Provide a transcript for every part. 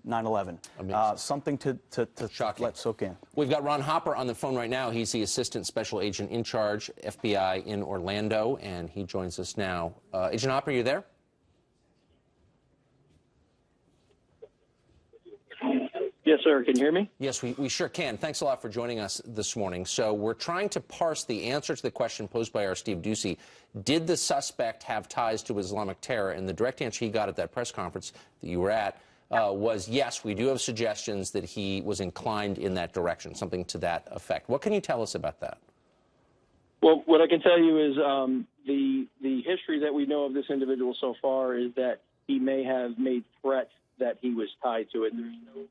9/11. Something to let soak in. We've got Ron Hopper on the phone right now. He's the Assistant Special Agent in Charge, FBI in Orlando, and he joins us now. Agent Hopper, are you there? Yes, sir. Can you hear me? Yes, we sure can. Thanks a lot for joining us this morning. So we're trying to parse the answer to the question posed by our Steve Ducey. Did the suspect have ties to Islamic terror? And the direct answer he got at that press conference that you were at was yes, we do have suggestions that he was inclined in that direction, something to that effect. What can you tell us about that? Well, what I can tell you is the history that we know of this individual so far is that he may have made threats that he was tied to it. There's no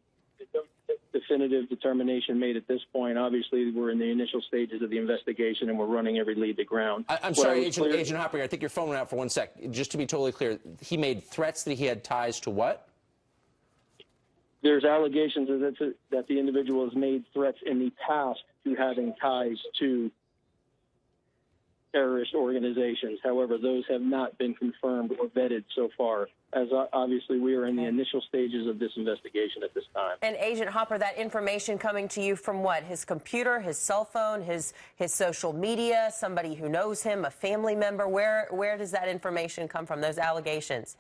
definitive determination made at this point. Obviously, we're in the initial stages of the investigation, and we're running every lead to ground. I'm sorry, Agent Hopper, I think your phone went out for 1 sec. Just to be totally clear, he made threats that he had ties to what? There's allegations that the individual has made threats in the past to having ties to terrorist organizations. However, those have not been confirmed or vetted so far, as obviously we are in the initial stages of this investigation at this time. And Agent Hopper, that information coming to you from what? His computer, his cell phone, his social media, somebody who knows him, a family member? Where does that information come from, those allegations?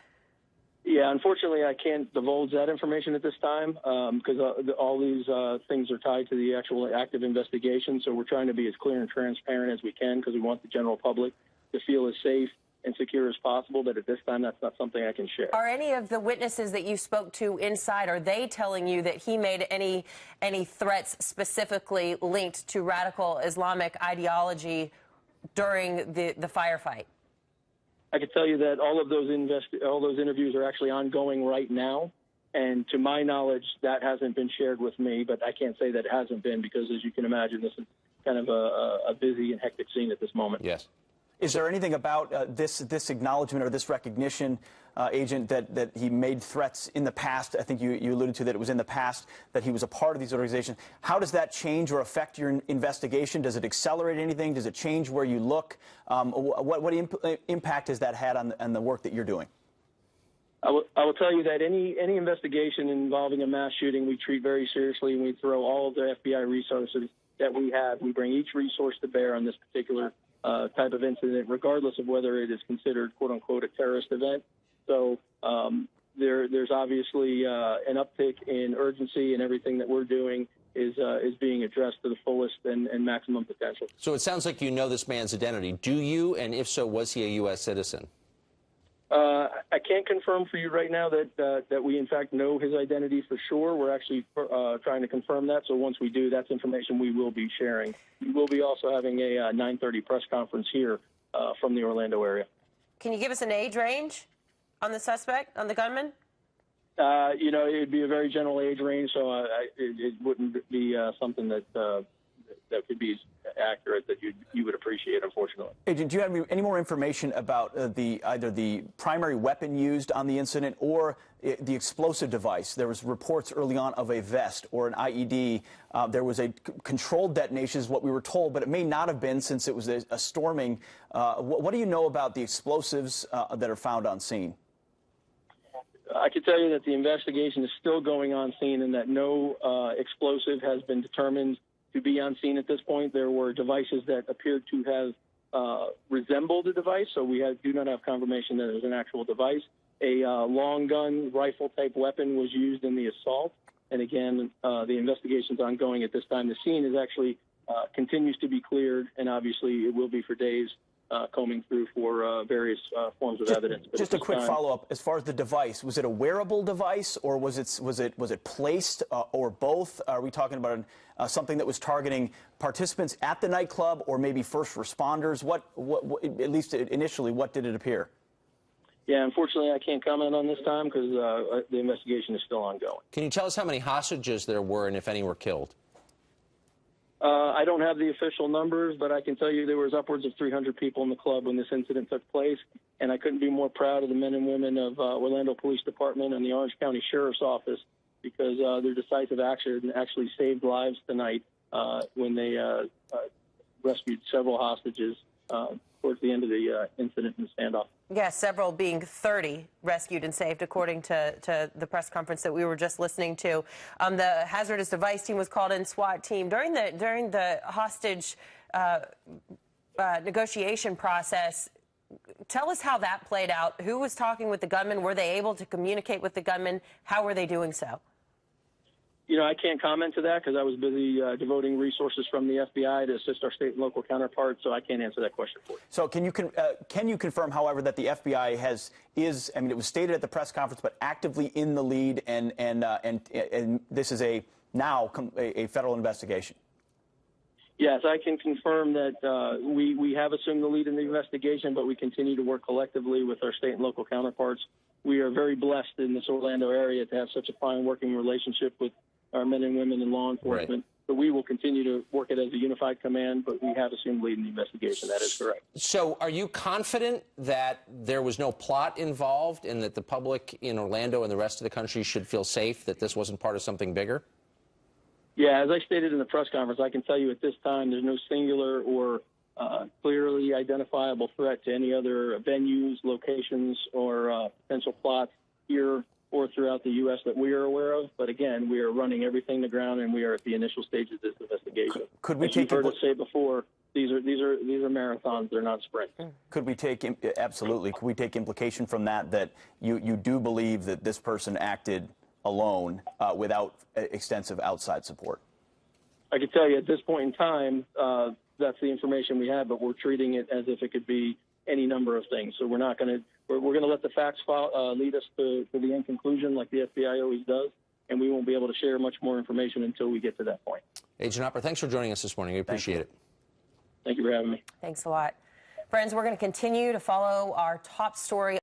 Yeah, unfortunately, I can't divulge that information at this time because all these things are tied to the actual active investigation. So we're trying to be as clear and transparent as we can because we want the general public to feel as safe and secure as possible. But at this time, that's not something I can share. Are any of the witnesses that you spoke to inside, are they telling you that he made any threats specifically linked to radical Islamic ideology during the firefight? I can tell you that all of those interviews are actually ongoing right now, and to my knowledge, that hasn't been shared with me. But I can't say that it hasn't been because, as you can imagine, this is kind of a busy and hectic scene at this moment. Yes. Is there anything about this acknowledgement or this recognition, Agent, that he made threats in the past? I think you alluded to that it was in the past that he was a part of these organizations. How does that change or affect your investigation? Does it accelerate anything? Does it change where you look? What impact has that had on the work that you're doing? I will tell you that any investigation involving a mass shooting we treat very seriously, and we throw all of the FBI resources that we have. We bring each resource to bear on this particular type of incident, regardless of whether it is considered, quote unquote, a terrorist event. So there's obviously an uptick in urgency, and everything that we're doing is being addressed to the fullest and maximum potential. So it sounds like you know this man's identity. Do you? And if so, was he a U.S. citizen? I can't confirm for you right now that we, in fact, know his identity for sure. We're actually trying to confirm that. So once we do, that's information we will be sharing. We will be also having a 9:30 press conference here from the Orlando area. Can you give us an age range on the suspect, on the gunman? You know, it would be a very general age range, so it wouldn't be something that could be accurate that you would appreciate, unfortunately. Agent, do you have any more information about either the primary weapon used on the incident or the explosive device? There was reports early on of a vest or an IED. There was a controlled detonation is what we were told, but it may not have been since it was a storming. What do you know about the explosives that are found on scene? I can tell you that the investigation is still going on scene and that no explosive has been determined to be on scene at this point. There were devices that appeared to have resembled a device, so we do not have confirmation that it was an actual device. A long gun rifle-type weapon was used in the assault, and again, the investigation is ongoing at this time. The scene is actually continues to be cleared, and obviously it will be for days combing through for various forms of evidence. But just a quick follow-up. As far as the device, was it a wearable device, or was it placed, or both? Are we talking about something that was targeting participants at the nightclub, or maybe first responders? What at least initially, what did it appear? Yeah, unfortunately, I can't comment on this time because the investigation is still ongoing. Can you tell us how many hostages there were and if any were killed? I don't have the official numbers, but I can tell you there was upwards of 300 people in the club when this incident took place, and I couldn't be more proud of the men and women of Orlando Police Department and the Orange County Sheriff's Office because their decisive action actually saved lives tonight when they rescued several hostages towards the end of the incident and standoff. Yeah, several being 30 rescued and saved, according to the press conference that we were just listening to. The hazardous device team was called in, SWAT team. During the hostage negotiation process, tell us how that played out. Who was talking with the gunman? Were they able to communicate with the gunman? How were they doing so? You know, I can't comment to that because I was busy devoting resources from the FBI to assist our state and local counterparts, so I can't answer that question for you. So can you confirm, however, that the FBI is, I mean, it was stated at the press conference, but actively in the lead, and this is now a federal investigation? Yes, I can confirm that we have assumed the lead in the investigation, but we continue to work collectively with our state and local counterparts. We are very blessed in this Orlando area to have such a fine working relationship with our men and women in law enforcement. Right. So we will continue to work it as a unified command, but we have assumed lead in the investigation. That is correct. So are you confident that there was no plot involved and that the public in Orlando and the rest of the country should feel safe, that this wasn't part of something bigger? Yeah, as I stated in the press conference, I can tell you at this time there's no singular or clearly identifiable threat to any other venues, locations, or potential plots here or throughout the U.S. that we are aware of. But again, we are running everything to ground, and we are at the initial stages of this investigation. Could we As you've heard us say before, these are marathons; they're not sprints. Could we take absolutely? Could we take implication from that you do believe that this person acted alone without extensive outside support? I can tell you at this point in time, that's the information we have, but we're treating it as if it could be any number of things. So we're not going to. We're going to let the facts lead us to the end conclusion, like the FBI always does, and we won't be able to share much more information until we get to that point. Agent Hopper, thanks for joining us this morning. We appreciate it. Thank you for having me. Thanks a lot. Friends, we're going to continue to follow our top story.